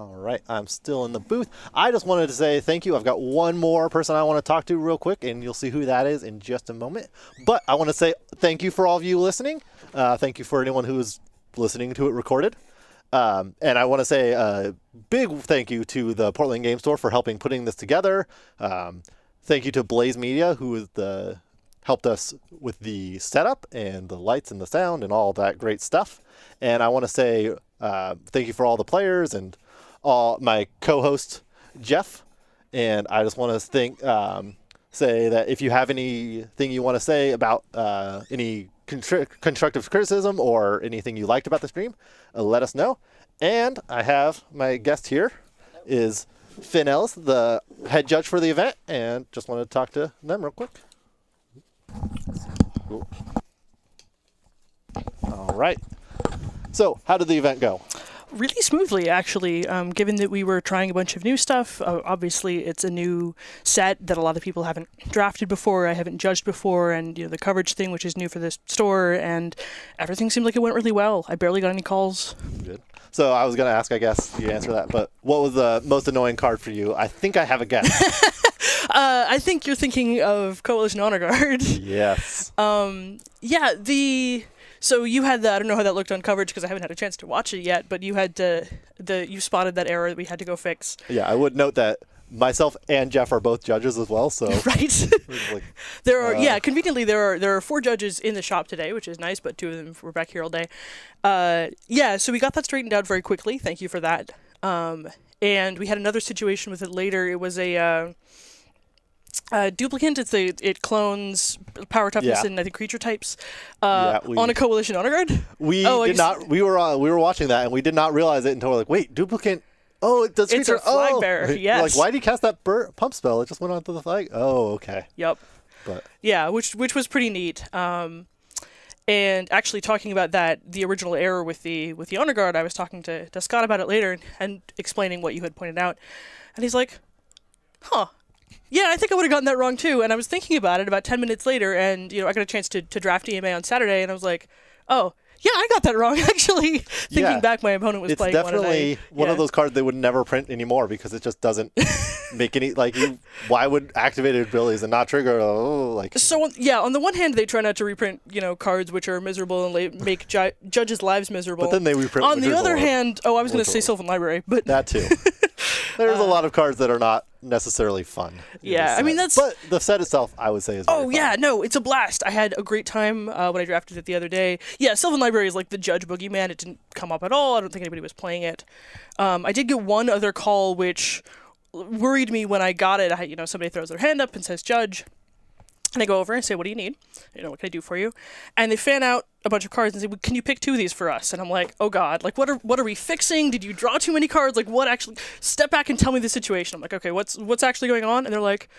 All right, I'm still in the booth. I just wanted to say thank you. I've got one more person I want to talk to real quick, and you'll see who that is in just a moment. But I want to say thank you for all of you listening. Thank you for anyone who is listening to it recorded. And I want to say a big thank you to the Portland Game Store for helping putting this together. Thank you to Blaze Media, who is helped us with the setup and the lights and the sound and all that great stuff. And I want to say thank you for all the players and all my co-host Jeff. And I just want to say that if you have anything you want to say about any constructive criticism or anything you liked about the stream, let us know. And I have my guest here is Finn Ellis, the head judge for the event, and just wanted to talk to them real quick. Cool. All right. So how did the event go? Really smoothly, actually, given that we were trying a bunch of new stuff. Obviously, it's a new set that a lot of people haven't drafted before, I haven't judged before, and the coverage thing, which is new for this store, and everything seemed like it went really well. I barely got any calls. Good. So I was going to ask, I guess you answer that, but what was the most annoying card for you? I think I have a guess. I think you're thinking of Coalition Honor Guard. Yes. Yeah, So you had I don't know how that looked on coverage because I haven't had a chance to watch it yet, but you had you spotted that error that we had to go fix. Yeah, I would note that myself and Jeff are both judges as well, so right. Conveniently there are 4 judges in the shop today, which is nice, but 2 of them were back here all day. So we got that straightened out very quickly. Thank you for that. And we had another situation with it later. It was a duplicant. It clones power, toughness, and I think creature types on a Coalition Honor Guard. We were watching that and we did not realize it until we're like, wait, duplicant. Oh, it does creature. It's a flag bearer. Yes. Like, why did he cast that pump spell? It just went onto the flag. Oh, okay. Yep. But yeah, which was pretty neat. And actually, talking about that, the original error with the Honor Guard, I was talking to Scott about it later and explaining what you had pointed out, and he's like, "Huh. Yeah, I think I would have gotten that wrong too." And I was thinking about it about 10 minutes later, and I got a chance to draft EMA on Saturday, and I was like, "Oh, yeah, I got that wrong." Actually, thinking back, my opponent was playing one. It's definitely one of those cards they would never print anymore because it just doesn't make any why would activated abilities and not trigger? So on the one hand, they try not to reprint cards which are miserable and make judges' lives miserable. But then they reprint. On the other hand, I was going to say Sylvan Library, but that too. There's a lot of cards that are not necessarily fun. Yeah, I mean that's. But the set itself, I would say, is. Very fun. No, it's a blast. I had a great time when I drafted it the other day. Yeah, Sylvan Library is like the Judge Boogeyman. It didn't come up at all. I don't think anybody was playing it. I did get one other call which worried me when I got it. Somebody throws their hand up and says Judge. And I go over and say, "What do you need? What can I do for you?" And they fan out a bunch of cards and say, well, "Can you pick 2 of these for us?" And I'm like, "Oh God! What are we fixing? Did you draw too many cards? What actually? Step back and tell me the situation." I'm like, "Okay, what's actually going on?" And they're like,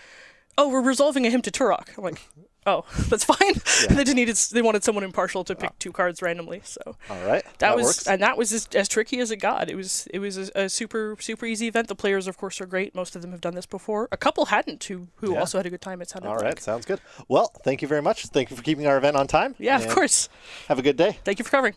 "Oh, we're resolving a hymn to Turok." I'm like, "Oh, that's fine." Yeah. They wanted someone impartial to pick 2 cards randomly. So all right, that works. And that was as tricky as it got. It was a super easy event. The players, of course, are great. Most of them have done this before. A couple hadn't who also had a good time. It sounded all right. Sounds good. Well, thank you very much. Thank you for keeping our event on time. Yeah, of course. Have a good day. Thank you for covering.